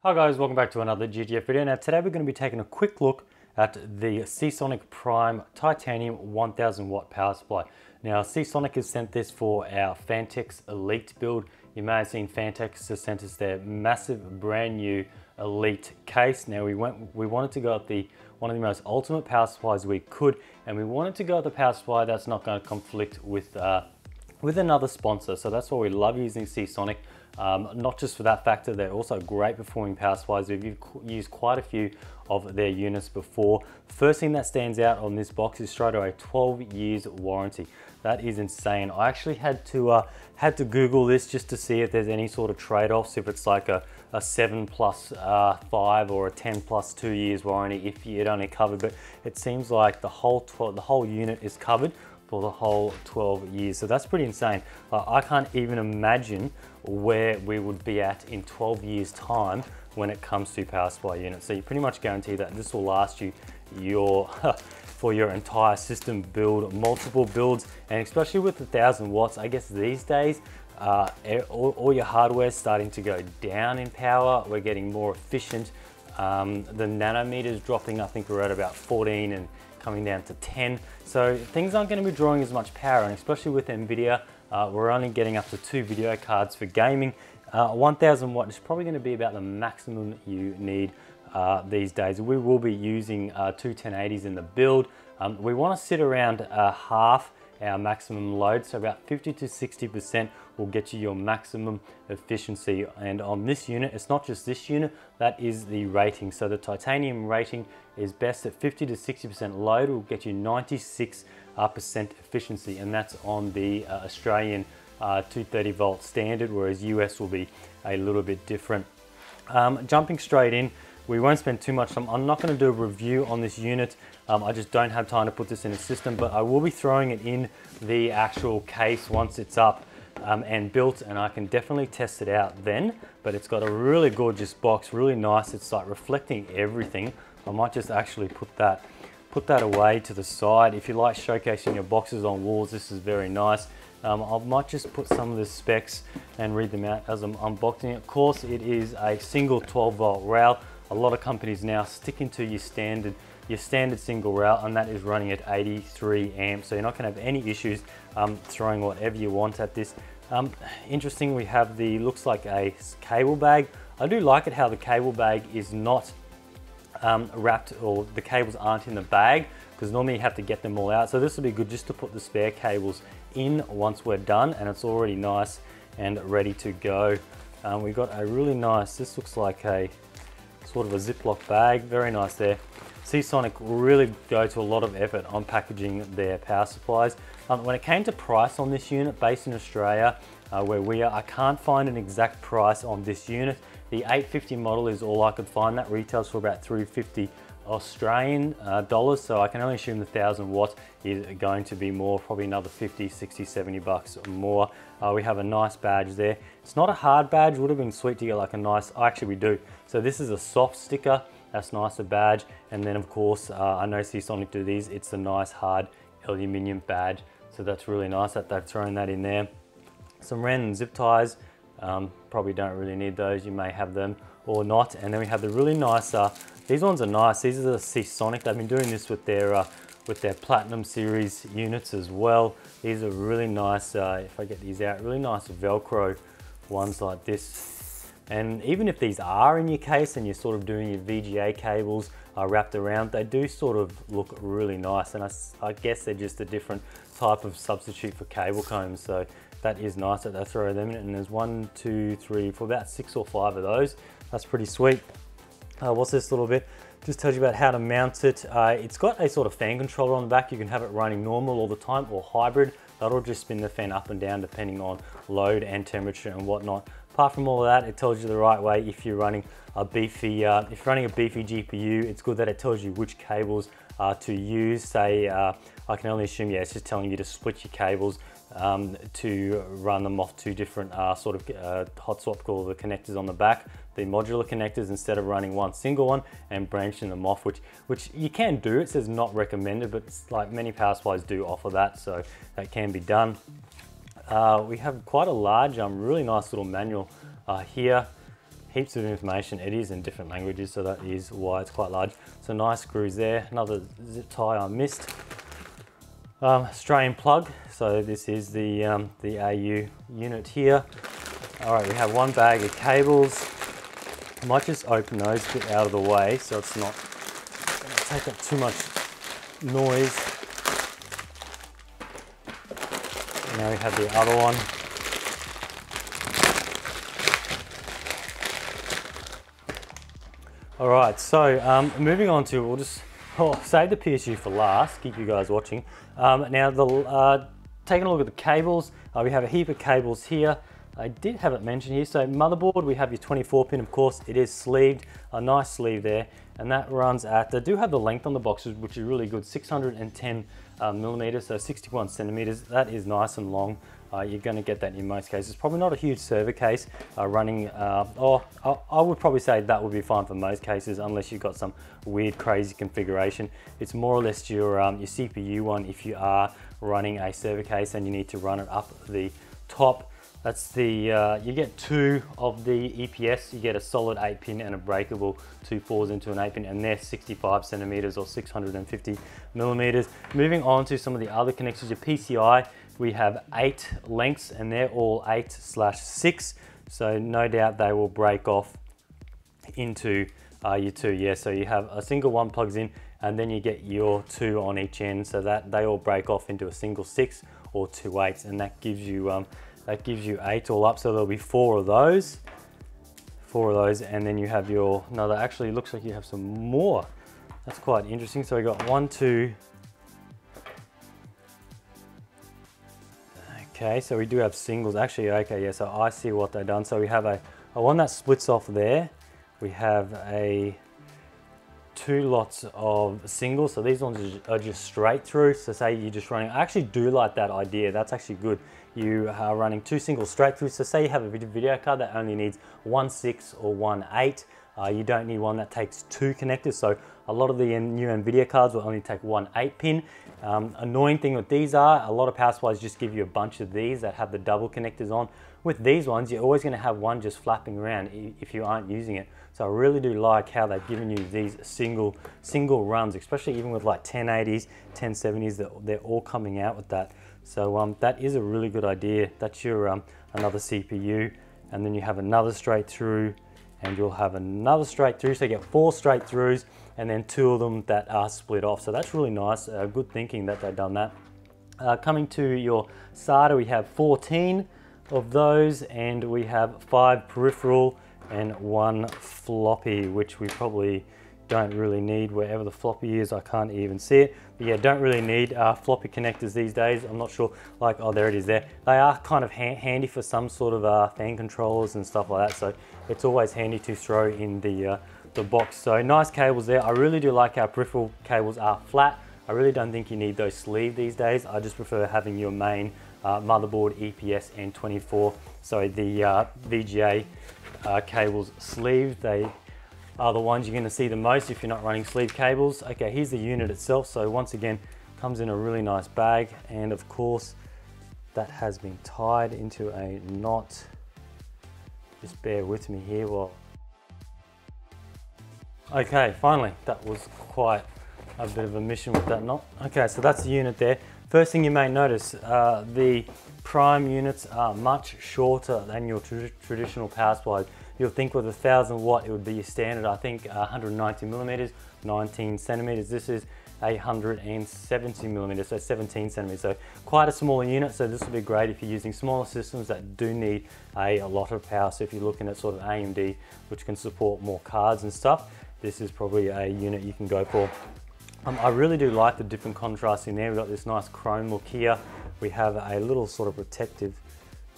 Hi guys, welcome back to another GGF video. Now today we're going to be taking a quick look at the Seasonic Prime Titanium 1000 watt power supply. Now Seasonic has sent this for our Phanteks Elite build. You may have seen Phanteks has sent us their massive brand new Elite case. Now we wanted to go at one of the most ultimate power supplies we could, and we wanted to go at the power supply that's not going to conflict with another sponsor. So that's why we love using Seasonic. Not just for that factor, they're also great performing power supplies. We've used quite a few of their units before. First thing that stands out on this box is straight away 12 years warranty. That is insane. I actually had to Google this just to see if there's any sort of trade-offs, if it's like a 7 plus 5 or a 10 plus 2 years warranty if you'd only covered, but it seems like the whole unit is covered for the whole 12 years. So that's pretty insane. I can't even imagine where we would be at in 12 years time when it comes to power supply units. So you pretty much guarantee that this will last you for your entire system build, multiple builds, and especially with 1000 watts, I guess these days, all your hardware is starting to go down in power. We're getting more efficient. The nanometers dropping, I think we're at about 14 and coming down to 10. So things aren't going to be drawing as much power, and especially with NVIDIA, we're only getting up to 2 video cards for gaming. 1000 watt is probably going to be about the maximum you need these days. We will be using 2 1080s in the build. We want to sit around half our maximum load, so about 50 to 60% will get you your maximum efficiency. And on this unit, it's not just this unit, that is the rating. So the titanium rating is best at 50 to 60% load, will get you 96% efficiency, and that's on the Australian 230 volt standard, whereas US will be a little bit different. Jumping straight in, we won't spend too much time. I'm not going to do a review on this unit. I just don't have time to put this in a system, but I will be throwing it in the actual case once it's up and built, and I can definitely test it out then. But it's got a really gorgeous box, really nice. It's like reflecting everything. I might just actually put that away to the side. If you like showcasing your boxes on walls, this is very nice. I might just put some of the specs and read them out as I'm unboxing it. Of course, it is a single 12 volt rail. A lot of companies now sticking to your standard single rail, and that is running at 83 amps. So you're not going to have any issues throwing whatever you want at this. Interesting, we have looks like a cable bag. I do like it how the cable bag is not wrapped, or the cables aren't in the bag, because normally you have to get them all out. So this will be good just to put the spare cables in once we're done, and it's already nice and ready to go. We've got a really nice, this looks like a sort of a Ziploc bag, very nice there. Seasonic really go to a lot of effort on packaging their power supplies. When it came to price on this unit, based in Australia, where we are, I can't find an exact price on this unit. The 850 model is all I could find. That retails for about 350 Australian dollars, so I can only assume the 1000 watt is going to be more, probably another 50, 60, 70 bucks more. We have a nice badge there. It's not a hard badge, would have been sweet to get like a nice, actually we do. So this is a soft sticker, that's nice, a badge. And then of course, I know Seasonic do these, it's a nice hard aluminium badge. So that's really nice that they've thrown that in there. Some random zip ties, probably don't really need those, you may have them or not. And then we have the really nice, these ones are nice, these are the Seasonic. They've been doing this with their Platinum series units as well. These are really nice, if I get these out, really nice Velcro ones like this. And even if these are in your case and you're sort of doing your VGA cables wrapped around, they do sort of look really nice. And I guess they're just a different type of substitute for cable combs. So that is nice that they throw them in. And there's 1, 2, 3, for about 6 or 5 of those. That's pretty sweet. What's this little bit? Just tells you about how to mount it. It's got a sort of fan controller on the back. You can have it running normal all the time or hybrid. That'll just spin the fan up and down depending on load and temperature and whatnot. Apart from all of that, it tells you the right way if you're running a beefy, GPU. It's good that it tells you which cables to use. Say, I can only assume, yeah, it's just telling you to split your cables to run them off 2 different sort of hot swap called the connectors on the back, the modular connectors, instead of running one single one and branching them off, which you can do. It says not recommended, but it's like many power supplies do offer that, so that can be done. We have quite a large, really nice little manual here. heaps of information. It is in different languages, so that is why it's quite large. So nice screws there. Another zip tie I missed. Australian plug. So this is the AU unit here. All right, we have one bag of cables. I might just open those a bit out of the way so it's not going to take up too much noise. Now we have the other one. All right, so moving on to, we'll just save the PSU for last, keep you guys watching. Now, taking a look at the cables, we have a heap of cables here. I did have it mentioned here. So motherboard, we have your 24 pin, of course, it is sleeved, a nice sleeve there. And that runs at, they do have the length on the boxes, which is really good, 610 millimeters, so 61 centimeters. That is nice and long. You're going to get that in most cases. Probably not a huge server case running, I would probably say that would be fine for most cases, unless you've got some weird, crazy configuration. It's more or less your CPU one if you are running a server case and you need to run it up the top. That's the, you get two of the EPS, you get a solid 8 pin and a breakable 2 4s into an 8 pin, and they're 65 centimeters or 650 millimeters. Moving on to some of the other connectors, your PCI, we have 8 lengths and they're all 8/6. So no doubt they will break off into your 2. Yeah, so you have a single one plugs in and then you get your 2 on each end, so that they all break off into a single 6 or 2 8s, and that gives you 8 all up. So there'll be 4 of those, and then you have your another. Actually, looks like you have some more. That's quite interesting. So we got 1, 2. Okay, so we do have singles. Actually, okay, yeah. So I see what they've done. So we have a one that splits off there. We have 2 lots of singles. So these ones are just straight through. So say you're just running. I actually do like that idea. That's actually good. You are running 2 singles straight through. So say you have a video card that only needs 1 6 or 1 8. You don't need one that takes 2 connectors. So a lot of the new NVIDIA cards will only take 1 8 pin. Annoying thing with these are, a lot of power supplies just give you a bunch of these that have the double connectors on. With these ones, you're always going to have one just flapping around if you aren't using it. So I really do like how they've given you these single runs, especially even with like 1080s, 1070s, they're all coming out with that. So that is a really good idea. That's your another CPU, and then you have another straight through, and you'll have another straight through. So you get 4 straight throughs, and then 2 of them that are split off. So that's really nice. Good thinking that they've done that. Coming to your SATA, we have 14 of those, and we have 5 peripheral and 1 floppy, which we probably don't really need. Wherever the floppy is, I can't even see it. But yeah, don't really need floppy connectors these days. I'm not sure, like, oh, there it is there. They are kind of handy for some sort of fan controllers and stuff like that. So it's always handy to throw in the box. So nice cables there. I really do like how peripheral cables are flat. I really don't think you need those sleeve these days. I just prefer having your main motherboard, EPS, and 24. So the VGA cables sleeved. They are the ones you're going to see the most if you're not running sleeve cables. Okay, here's the unit itself. So once again, comes in a really nice bag, and of course that has been tied into a knot. Just bear with me here while. Okay, finally, that was quite a bit of a mission with that knot. Okay, so that's the unit there. First thing you may notice, the Prime units are much shorter than your traditional power supplies. You'll think with 1000 watt, it would be your standard, I think 190 millimeters, 19 centimeters. This is 170 millimeters, so 17 centimeters. So quite a smaller unit. So this would be great if you're using smaller systems that do need a lot of power. So if you're looking at sort of AMD, which can support more cards and stuff, this is probably a unit you can go for. I really do like the different contrast in there. We've got this nice chrome look here. We have a little sort of protective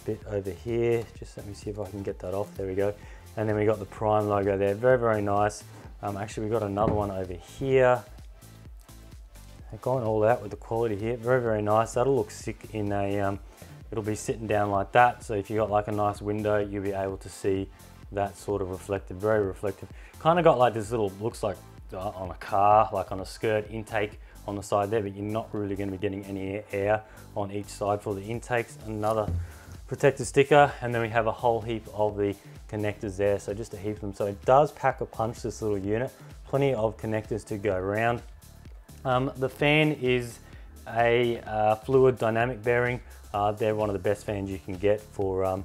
bit over here. Just let me see if I can get that off. There we go. And then we got the Prime logo there. Very, very nice. Actually, we got another one over here. They're going all out with the quality here. Very, very nice. That'll look sick in a, it'll be sitting down like that. So if you got like a nice window, you'll be able to see that sort of reflective, very reflective. Kind of got like this little, looks like on a car, like on a skirt intake on the side there, but you're not really going to be getting any air on each side for the intakes. Another protective sticker, and then we have a whole heap of the connectors there, so just a heap of them. So it does pack a punch, this little unit. Plenty of connectors to go around. The fan is a fluid dynamic bearing. They're one of the best fans you can get for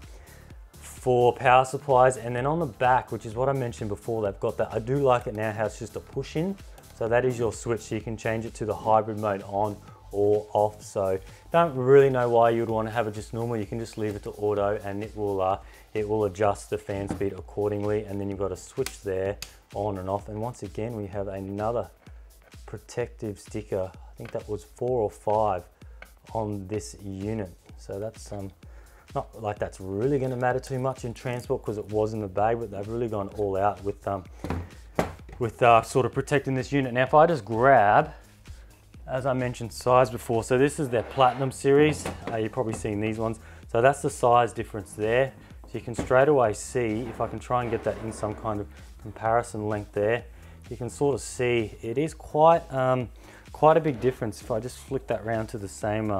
power supplies. And then on the back, which is what I mentioned before, they've got that. I do like it now how it's just a push in. So that is your switch, so you can change it to the hybrid mode on or off. So don't really know why you would want to have it just normal. You can just leave it to auto, and it will adjust the fan speed accordingly. And then you've got a switch there on and off. And once again, we have another protective sticker. I think that was 4 or 5 on this unit. So that's not like that's really going to matter too much in transport because it was in the bag, but they've really gone all out with sort of protecting this unit. Now if I just grab, as I mentioned, size before, so this is their Platinum series. You've probably seen these ones. So that's the size difference there. So you can straight away see, if I can try and get that in some kind of comparison length there, you can sort of see it is quite a big difference. If I just flick that round to the same,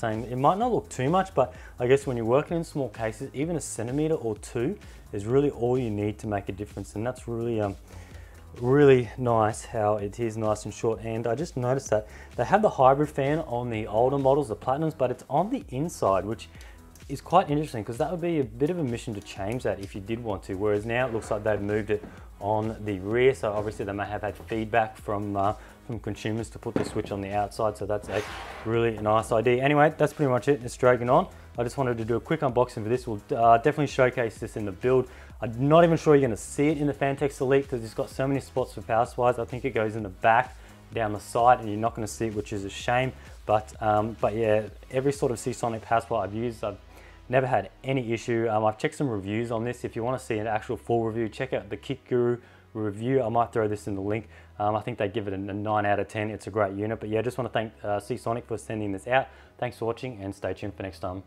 it might not look too much, but I guess when you're working in small cases, even a centimeter or 2 is really all you need to make a difference. And that's really, really nice how it is nice and short. And I just noticed that they have the hybrid fan on the older models, the Platinums, but it's on the inside, which is quite interesting because that would be a bit of a mission to change that if you did want to. Whereas now it looks like they've moved it on the rear. So obviously they may have had feedback from consumers to put the switch on the outside. So that's a really nice idea. Anyway, that's pretty much it. It's dragging on. I just wanted to do a quick unboxing for this. We'll definitely showcase this in the build. I'm not even sure you're going to see it in the Phanteks Elite because it's got so many spots for power supplies. I think it goes in the back, down the side, and you're not going to see it, which is a shame. But yeah, every sort of Seasonic power supply I've used, I've never had any issue. I've checked some reviews on this. If you want to see an actual full review, check out the Kit Guru review. I might throw this in the link. I think they give it a 9 out of 10. It's a great unit. But yeah, I just want to thank Seasonic for sending this out. Thanks for watching, and stay tuned for next time.